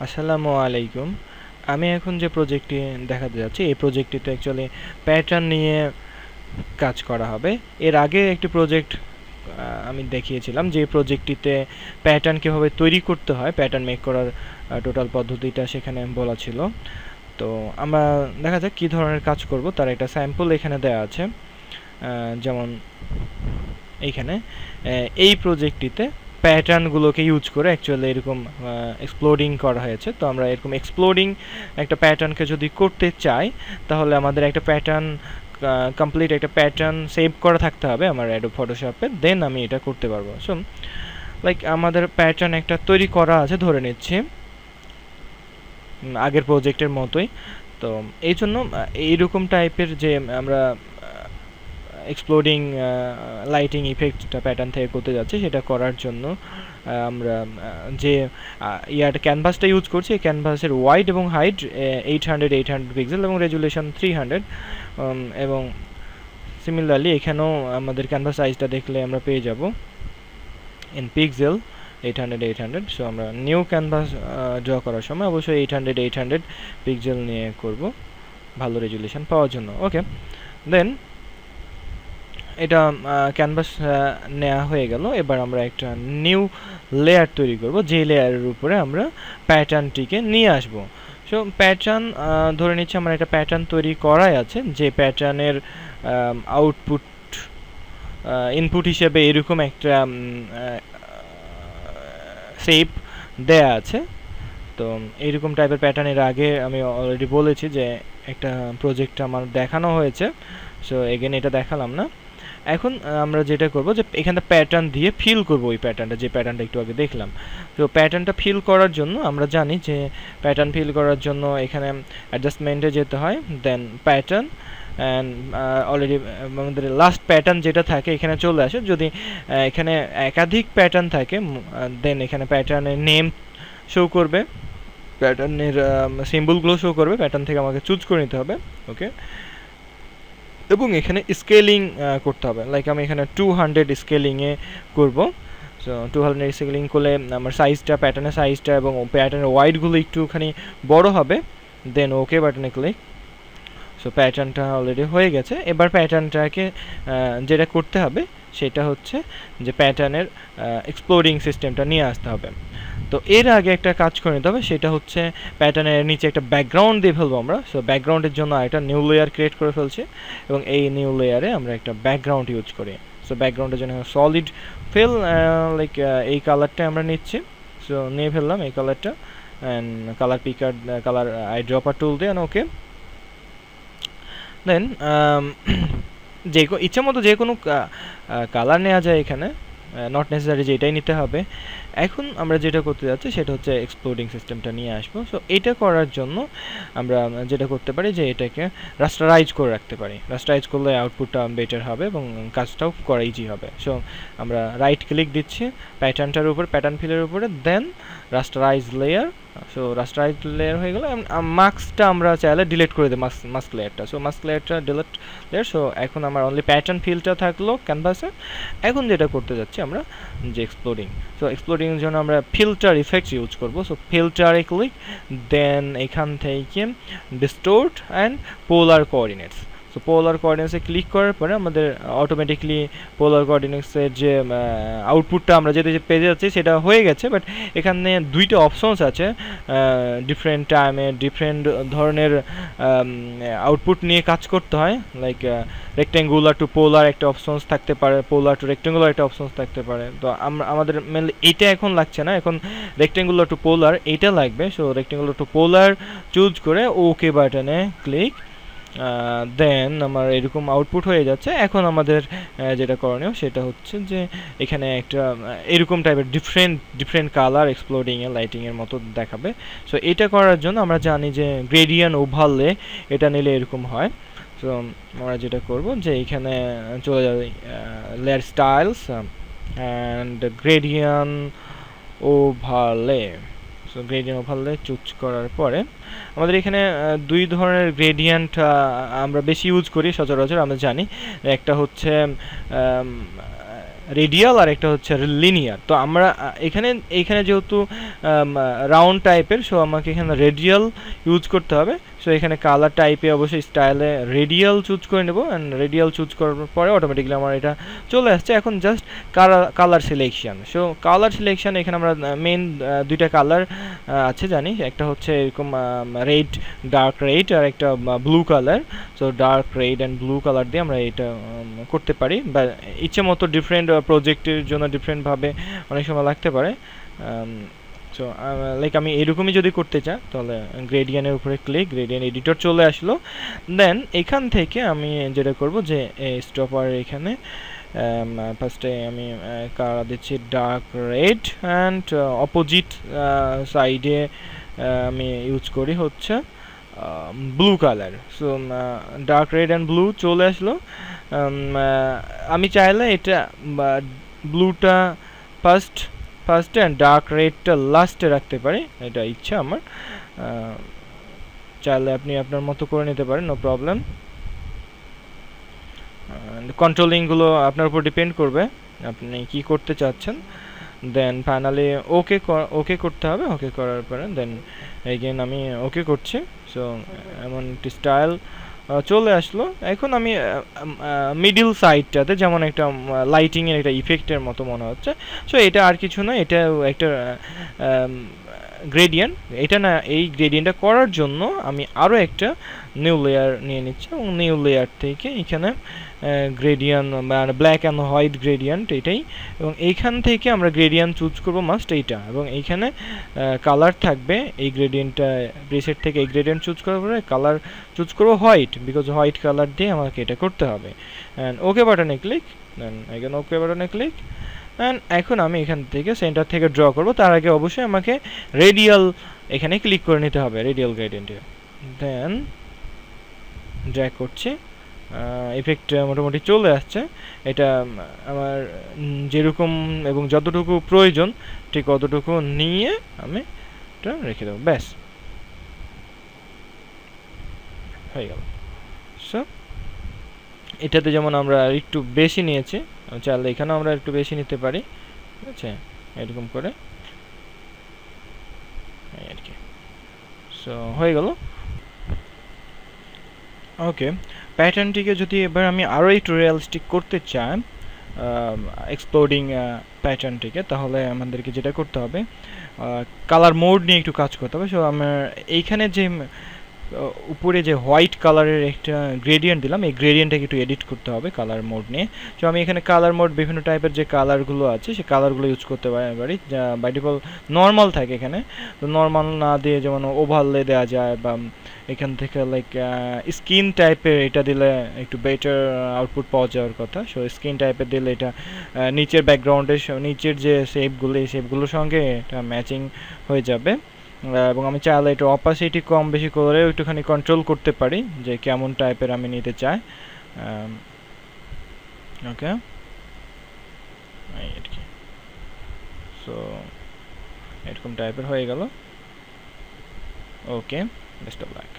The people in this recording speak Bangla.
আসসালামু আলাইকুম। আমি এখন যে প্রজেক্টটি দেখাতে যাচ্ছি এই প্রজেক্টটিতে অ্যাকচুয়ালি প্যাটার্ন নিয়ে কাজ করা হবে। এর আগে একটি প্রজেক্ট আমি দেখিয়েছিলাম যে প্রজেক্টটিতে প্যাটার্ন কীভাবে তৈরি করতে হয়, প্যাটার্ন মেক করার টোটাল পদ্ধতিটা সেখানে বলা ছিল। তো আমরা দেখা যাক কী ধরনের কাজ করব তার একটা স্যাম্পল এখানে দেওয়া আছে। যেমন এইখানে এই প্রজেক্টটিতে প্যাটার্নগুলোকে ইউজ করে অ্যাকচুয়ালি এরকম এক্সপ্লোডিং করা হয়েছে। তো আমরা এরকম এক্সপ্লোডিং একটা প্যাটার্নকে যদি করতে চাই তাহলে আমাদের একটা প্যাটার্ন কমপ্লিট একটা প্যাটার্ন সেভ করা থাকতে হবে আমার অ্যাডোব ফটোশপে, দেন আমি এটা করতে পারবো। সো লাইক আমাদের প্যাটার্ন একটা তৈরি করা আছে ধরে নিচ্ছি আগের প্রজেক্টের মতোই। তো এই জন্য এইরকম টাইপের যে আমরা এক্সপ্লোডিং লাইটিং ইফেক্টটা প্যাটার্ন থেকে করতে যাচ্ছি সেটা করার জন্য আমরা যে ক্যানভাসটা ইউজ করছি এই ক্যানভাসের ওয়াইড এবং হাইট 800 পিক্সেল এবং রেজুলেশন 300 এবং সিমিলারলি এখানেও আমাদের ক্যানভাস সাইজটা দেখলে আমরা পেয়ে যাব ইন পিক্সেল 800। সো আমরা নিউ ক্যানভাস ড্র করার সময় অবশ্যই 800 পিক্সেল নিয়ে করব ভালো রেজুলেশন পাওয়ার জন্য। ওকে, দেন এটা ক্যানভাস নেওয়া হয়ে গেল। এবার আমরা একটা নিউ লেয়ার তৈরি করব যে লেয়ারের উপরে আমরা প্যাটার্নটিকে নিয়ে আসব। সো প্যাটার্ন ধরে নিচ্ছি আমার একটা প্যাটার্ন তৈরি করাই আছে যে প্যাটার্নের আউটপুট ইনপুট হিসেবে এরকম একটা শেপ দেয়া আছে। তো এইরকম টাইপের প্যাটার্নের আগে আমি অলরেডি বলেছি যে একটা প্রজেক্ট আমার দেখানো হয়েছে। সো এগেন এটা দেখালাম না। এখন আমরা যেটা করব যে এখানে প্যাটার্ন দিয়ে ফিল করব ওই প্যাটার্নটা যে প্যাটার্নটা একটু আগে দেখলাম। তো প্যাটার্নটা ফিল করার জন্য আমরা জানি যে প্যাটার্ন ফিল করার জন্য এখানে অ্যাডজাস্টমেন্টে যেতে হয়, দেন প্যাটার্ন অ্যান্ড অলরেডি আমাদের লাস্ট প্যাটার্ন যেটা থাকে এখানে চলে আসে। যদি এখানে একাধিক প্যাটার্ন থাকে দেন এখানে প্যাটার্নের নেম শো করবে, প্যাটার্নের সিম্বলগুলো শো করবে, প্যাটার্ন থেকে আমাকে চুজ করে নিতে হবে। ওকে, এবং এখানে স্কেলিং করতে হবে। লাইক আমি এখানে 200 স্কেলিংয়ে করব। সো 200 স্কেলিং করলে আমার সাইজটা প্যাটার্নের সাইজটা এবং প্যাটার্নের ওয়াইডগুলো একটুখানি বড় হবে। দেন ওকে বাটনে ক্লিক। সো প্যাটার্নটা অলরেডি হয়ে গেছে। এবার প্যাটার্নটাকে যেটা করতে হবে সেটা হচ্ছে যে প্যাটার্নের এক্সপ্লোডিং সিস্টেমটা নিয়ে আসতে হবে। তো এর আগে একটা কাজ করে নিতে হবে, সেটা হচ্ছে প্যাটার্নের নিচে একটা ব্যাকগ্রাউন্ড দিয়ে ফেলবো আমরা। সো ব্যাকগ্রাউন্ডের জন্য একটা নিউ লেয়ার ক্রিয়েট করে ফেলছি এবং এই নিউ লেয়ারে আমরা একটা ব্যাকগ্রাউন্ড ইউজ করি। সো ব্যাকগ্রাউন্ডের জন্য সলিড ফিল লাইক এই কালারটা আমরা নিচ্ছি। সো নিয়ে ফেললাম এই কালারটা and colour picker colour eye dropper tool দিয়ে ওকে। দেন যে ইচ্ছা মতো যে কোনো কালার নেওয়া যায় এখানে, নট নেসেসারি যে এটাই নিতে হবে। এখন আমরা যেটা করতে যাচ্ছি সেটা হচ্ছে এক্সপ্লোডিং সিস্টেমটা নিয়ে আসবো। সো এটা করার জন্য আমরা যেটা করতে পারি যে এটাকে রাস্টারাইজ করে রাখতে পারি। রাস্টারাইজ করলে আউটপুটটা বেটার হবে এবং কাজটাও করা ইজি হবে। সো আমরা রাইট ক্লিক দিচ্ছি প্যাটার্নটার উপর, প্যাটার্ন ফিলের উপরে, then rasterize layer. So rasterize layer হয়ে গেল। মাস্কটা আমরা চাইলে ডিলিট করে দিই, মাস্ক লেয়ারটা। সো মাস্ক লেয়ারটা ডিলিট লেয়ার। সো এখন আমার অনলি প্যাটার্ন ফিলটা থাকলো ক্যানভাসে। এখন যেটা করতে যাচ্ছি আমরা যে এক্সপ্লোডিং। সো এক্সপ্লোডিংয়ের জন্য আমরা ফিল্টার ইফেক্টস ইউজ করবো। সো ফিল্টারে ক্লিক, দেন এখান থেকে distort and polar coordinates. So polar কোঅর্ডিনেটসে ক্লিক করার পরে আমাদের অটোমেটিকলি পোলার কোঅর্ডিনেটসের যে আউটপুটটা আমরা যেটা পেয়ে যাচ্ছি সেটা হয়ে গেছে। বাট এখানে দুইটা অপশনস আছে, ডিফারেন্ট টাইমে ডিফারেন্ট ধরনের আউটপুট নিয়ে কাজ করতে হয়। লাইক রেক্টেঙ্গুলার টু পোলার একটা অপশনস থাকতে পারে, পোলার টু রেক্টেঙ্গুলার একটা অপশনস থাকতে পারে। তো আমাদের মেনলি এইটা এখন লাগছে না, এখন রেক্টেঙ্গুলার টু পোলার এইটা লাগবে। সো রেক্টেঙ্গুলার টু পোলার চুজ করে ওকে বাটনে ক্লিক, দেন আমার এরকম আউটপুট হয়ে যাচ্ছে। এখন আমাদের যেটা করণীয় সেটা হচ্ছে যে এখানে একটা এরকম টাইপের ডিফারেন্ট কালার এক্সপ্লোডিংয়ে লাইটিংয়ের মতো দেখাবে। সো এটা করার জন্য আমরা জানি যে গ্রেডিয়েন্ট ওভারলে এটা নিলে এরকম হয়। সো আমরা যেটা করব যে এখানে চলে যাবে layer styles and gradient overlay. So gradient overlay choose করার পরে আমাদের এখানে দুই ধরনের গ্রেডিয়েন্ট আমরা বেশি ইউজ করি সচরাচর আমরা জানি। একটা হচ্ছে রেডিয়াল আর একটা হচ্ছে লিনিয়ার। তো আমরা এখানে এখানে যেহেতু রাউন্ড টাইপের, সো আমাকে এখানে রেডিয়াল ইউজ করতে হবে। সো এখানে কালার টাইপে অবশ্যই স্টাইলে রেডিয়াল চুজ করে নেব, অ্যান্ড রেডিয়াল চুজ করার পরে অটোমেটিক্যালি আমার এটা চলে আসছে। এখন just colour selection. So colour selection এখানে আমরা মেন দুইটা কালার আছে জানি, একটা হচ্ছে এরকম রেড, ডার্ক রেড, আর একটা blue colour. So dark red and blue colour দিয়ে আমরা এটা করতে পারি, বা ইচ্ছে মতো ডিফারেন্ট প্রজেক্টের জন্য ডিফারেন্টভাবে অনেক সময় লাগতে পারে। সো লাইক আমি এরকমই যদি করতে চাই তাহলে গ্রেডিয়ানের উপরে ক্লিক, গ্রেডিয়ান এডিটর চলে আসলো। দেন এখান থেকে আমি যেটা করব যে স্টপার এখানে ফার্স্টে আমি কালার দিচ্ছি ডার্ক রেড, অ্যান্ড অপোজিট সাইডে আমি ইউজ করি হচ্ছে blue colour. So dark red and blue চলে আসলো। আমি চাইলে এটা ব্লুটা ফার্স্টে অ্যান্ড ডার্ক রেডটা লাস্টে রাখতে পারি, এটা ইচ্ছা আমার। চাইলে আপনি আপনার মতো করে নিতে পারেন, নো প্রবলেম। কন্ট্রোলিংগুলো আপনার উপর ডিপেন্ড করবে আপনি কি করতে চাচ্ছেন। দেন ফাইনালি ওকে করতে হবে। ওকে করার পরে দেন এগেন আমি ওকে করছি। সো এমন একটি স্টাইল চলে আসলো। এখন আমি মিডিল সাইডটাতে যেমন একটা লাইটিংয়ের একটা ইফেক্টের মতো মনে হচ্ছে। সো এটা আর কিছু না, এটা একটা গ্রেডিয়েন্ট। এটা না, এই গ্রেডিয়েন্টটা করার জন্য আমি আরও একটা নিউ লেয়ার নিয়ে নিচ্ছি, এবং নিউ লেয়ার থেকে এখানে গ্রেডিয়েন্ট মানে ব্ল্যাক অ্যান্ড হোয়াইট গ্রেডিয়েন্ট এটাই, এবং এইখান থেকে আমরা গ্রেডিয়েন্ট চুজ করবো মাস্ট এইটা, এবং এইখানে কালার থাকবে এই গ্রেডিয়েন্টটা প্রিসেট থেকে এই গ্রেডিয়েন্ট চুজ করার পরে কালার চুজ করবো হোয়াইট, বিকজ হোয়াইট কালার দিয়ে আমাকে এটা করতে হবে। অ্যান্ড ওকে বাটনে ক্লিক, দেন এখানে ওকে বাটনে ক্লিক। অ্যান্ড এখন আমি এখান থেকে সেন্টার থেকে ড্র করব। তার আগে অবশ্যই আমাকে রেডিয়াল এখানে ক্লিক করে নিতে হবে, রেডিয়াল গ্রেডিয়েন্টে। দেন ড্র্যাগ করছি, ইফেক্ট মোটামুটি চলে আসছে। এটা আমার যেরকম এবং যতটুকু প্রয়োজন ঠিক অতটুকু নিয়ে আমি এটা রেখে দেবো, ব্যাস হয়ে গেল। সো এটাতে যেমন আমরা একটু বেশি নিয়েছি, চাইলে এখানেও আমরা একটু বেশি নিতে পারি, ঠিক আছে, এরকম করে আর কি। সো হয়ে গেল। ওকে, প্যাটার্নটিকে যদি এবার আমি আরও একটু রিয়ালিস্টিক করতে চাই এক্সপ্লোডিং প্যাটার্নটিকে, তাহলে আমাদেরকে যেটা করতে হবে কালার মোড নিয়ে একটু কাজ করতে হবে। সো আমার এইখানে যে উপরে যে হোয়াইট কালারের একটা গ্রেডিয়েন্ট দিলাম, এই গ্রেডিয়েন্টটাকে একটু এডিট করতে হবে কালার মোড নিয়ে। সো আমি এখানে কালার মোড বিভিন্ন টাইপের যে কালারগুলো আছে সেই কালারগুলো ইউজ করতে পারি, যা বাই ডিফল্ট নর্মাল থাকে এখানে। তো নর্মাল না দিয়ে যেমন ওভারলে দেওয়া যায়, বা এখান থেকে লাইক স্কিন টাইপের এটা দিলে একটু বেটার আউটপুট পাওয়া যাওয়ার কথা। সো স্কিন টাইপের দিলে এটা নিচের ব্যাকগ্রাউন্ডের নিচের যে শেপগুলো এই শেপগুলোর সঙ্গে এটা ম্যাচিং হয়ে যাবে। এবং আমি চাইলে এটা অপাসিটি কম বেশি করে একটুখানি কন্ট্রোল করতে পারি যে কেমন টাইপের আমি নিতে চাই। ওকে, আর কি। সো এরকম টাইপের হয়ে গেল। ওকে, বেস্ট অফ লাক।